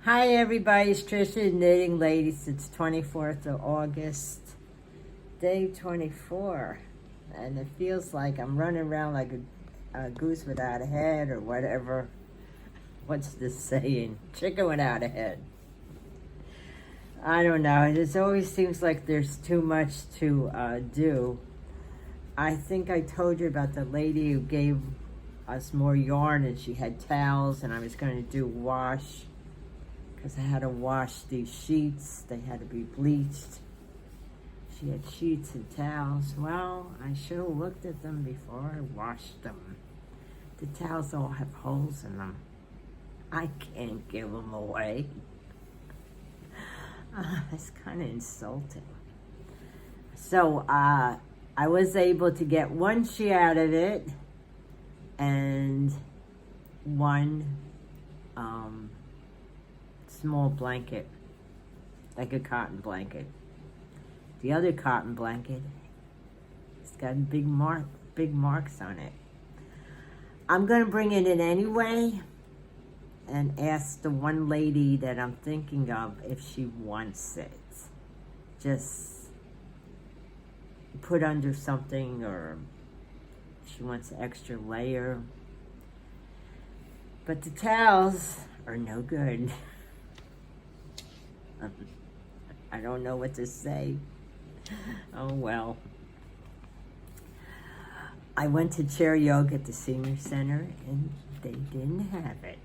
Hi everybody, it's Trisha, Knitting Ladies. It's 24th of August, day 24. And it feels like I'm running around like a goose without a head or whatever. What's this saying? Chicken without a head. I don't know. It always seems like there's too much to do. I think I told you about the lady who gave us more yarn and she had towels and I was going to do wash. Because I had to wash these sheets. They had to be bleached. She had sheets and towels. Well, I should have looked at them before I washed them. The towels all have holes in them. I can't give them away. It's kind of insulting. So I was able to get one sheet out of it and one small blanket, like a cotton blanket. The other cotton blanket, it's got big marks on it. I'm gonna bring it in anyway and ask the one lady that I'm thinking of if she wants it. Just put under something, or she wants an extra layer. But the towels are no good. I don't know what to say. Oh well. I went to chair yoga at the senior center and they didn't have it.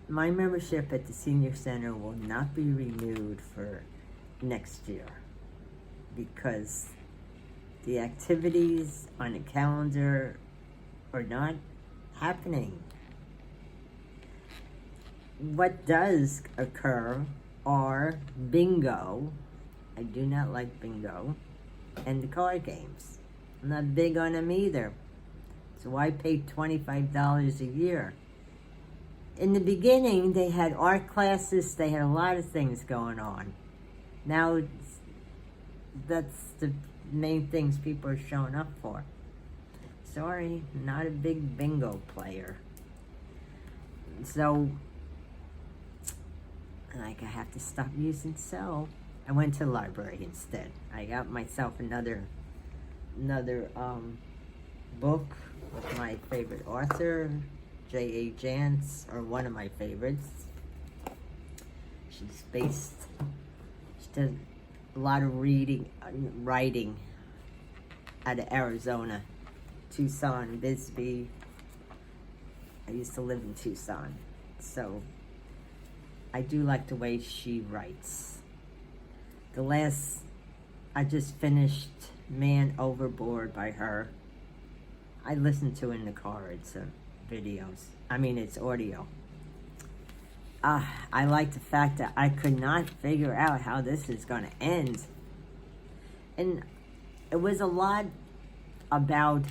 My membership at the senior center will not be renewed for next year because the activities on the calendar are not happening. What does occur are bingo. I do not like bingo. And the card games. I'm not big on them either. So I paid $25 a year. In the beginning, they had art classes. They had a lot of things going on. Now, that's the main things people are showing up for. Sorry, not a big bingo player. So, like, I have to stop using Cell. I went to the library instead. I got myself another book with my favorite author, J.A. Jance, or one of my favorites. She does a lot of writing out of Arizona, Tucson, Bisbee. I used to live in Tucson, so I do like the way she writes. I just finished Man Overboard by her. I listen to it in the car. It's it's audio. I like the fact that I could not figure out how this is going to end. And it was a lot about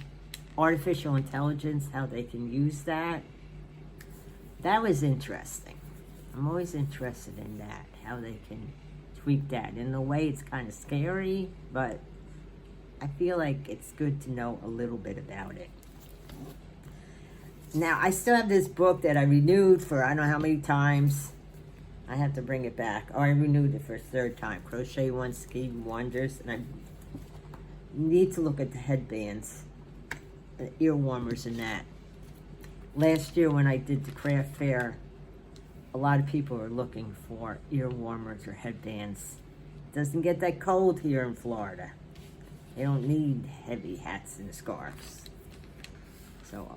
artificial intelligence, how they can use that. That was interesting. I'm always interested in that, how they can tweak that. In a way, it's kind of scary, but I feel like it's good to know a little bit about it. Now, I still have this book that I renewed for I don't know how many times. I have to bring it back. I renewed it for a third time. Crochet One Scheme Wonders. And I need to look at the headbands, the ear warmers and that. Last year when I did the craft fair, a lot of people are looking for ear warmers or headbands. It doesn't get that cold here in Florida. They don't need heavy hats and scarves. So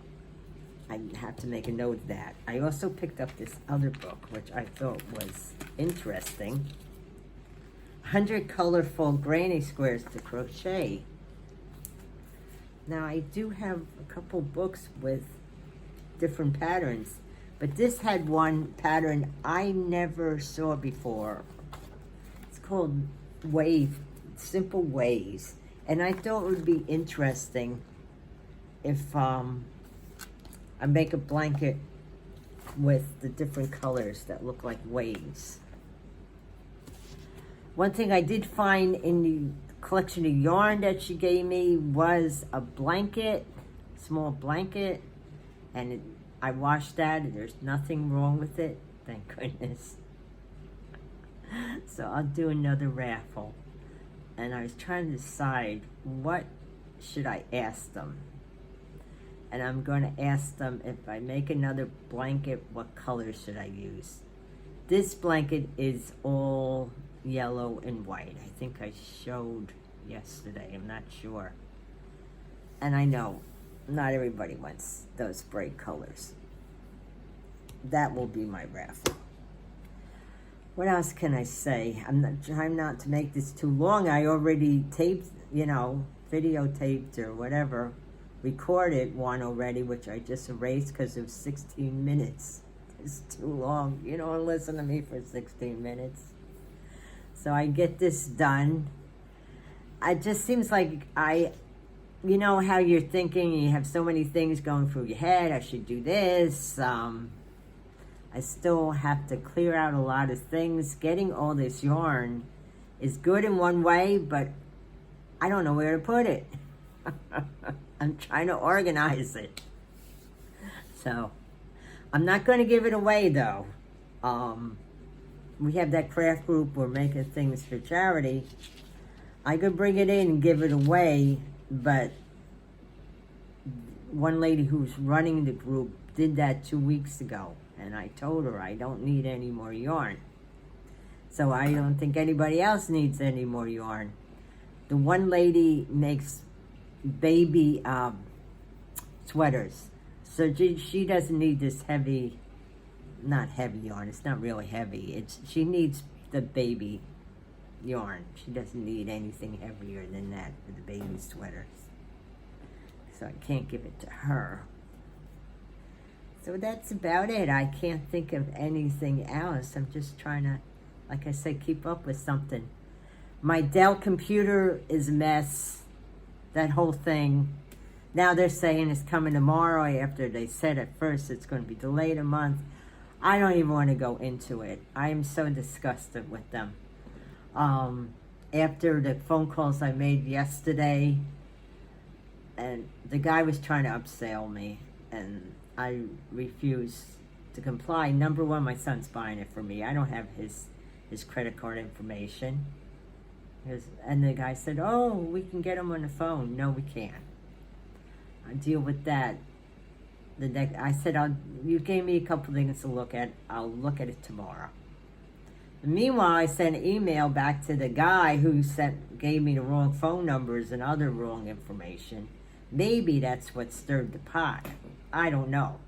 I have to make a note of that. I also picked up this other book, which I thought was interesting. 100 Colorful Granny Squares to Crochet. Now, I do have a couple books with different patterns, but this had one pattern I never saw before. It's called Simple Ways. And I thought it would be interesting if I make a blanket with the different colors that look like waves. One thing I did find in the collection of yarn that she gave me was a blanket, small blanket, and I washed that and there's nothing wrong with it. thank goodness. So I'll do another raffle. And I was trying to decide what should I ask them. And I'm going to ask them, if I make another blanket, what color should I use? This blanket is all yellow and white. I think I showed yesterday. I'm not sure. And I know not everybody wants those bright colors. That will be my raffle. What else can I say? I'm not trying not to make this too long. I already taped, videotaped or whatever, recorded one already, which I just erased because it was 16 minutes. It's too long. You don't want to listen to me for 16 minutes. So I get this done. It just seems like you know how you're thinking, you have so many things going through your head. I should do this. I still have to clear out a lot of things. Getting all this yarn is good in one way, but I don't know where to put it. I'm trying to organize it. So, I'm not going to give it away, though. We have that craft group. We're making things for charity. I could bring it in and give it away, but one lady who's running the group did that 2 weeks ago, and I told her I don't need any more yarn. So I don't think anybody else needs any more yarn. The one lady makes baby sweaters, so she doesn't need this heavy, not heavy yarn. It's not really heavy. She needs the baby yarn. She doesn't need anything heavier than that for the baby sweaters. So I can't give it to her. So that's about it. I can't think of anything else. I'm just trying to, like I said, keep up with something. My Dell computer is a mess. That whole thing. Now they're saying it's coming tomorrow after they said at first it's going to be delayed a month. I don't even want to go into it. I am so disgusted with them. After the phone calls I made yesterday, and the guy was trying to upsell me, and I refused to comply. Number one, my son's buying it for me. I don't have his credit card information. And the guy said, oh, we can get him on the phone. No, we can't. I'll deal with that. I said, you gave me a couple things to look at. I'll look at it tomorrow. Meanwhile, I sent an email back to the guy who gave me the wrong phone numbers and other wrong information. Maybe that's what stirred the pot. I don't know.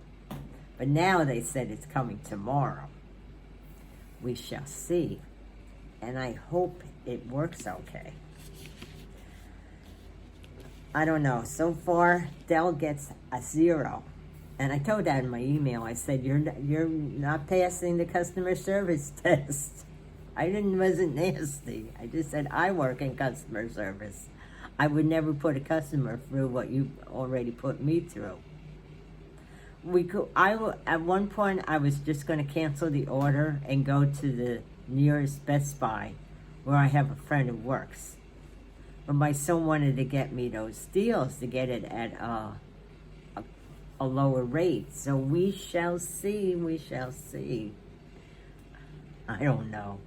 But now they said it's coming tomorrow. We shall see. And I hope it works okay. I don't know. So far, Dell gets a 0. And I told that in my email. I said, you're not passing the customer service test. I wasn't nasty. I just said, I work in customer service. I would never put a customer through what you already put me through. At one point, I was just going to cancel the order and go to the nearest Best Buy where I have a friend who works. But my son wanted to get me those deals to get it at a lower rate. So we shall see, we shall see. I don't know.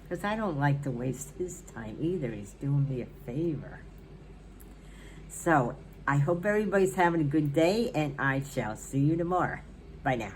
Because I don't like to waste his time either. He's doing me a favor. So I hope everybody's having a good day, and I shall see you tomorrow. Bye now.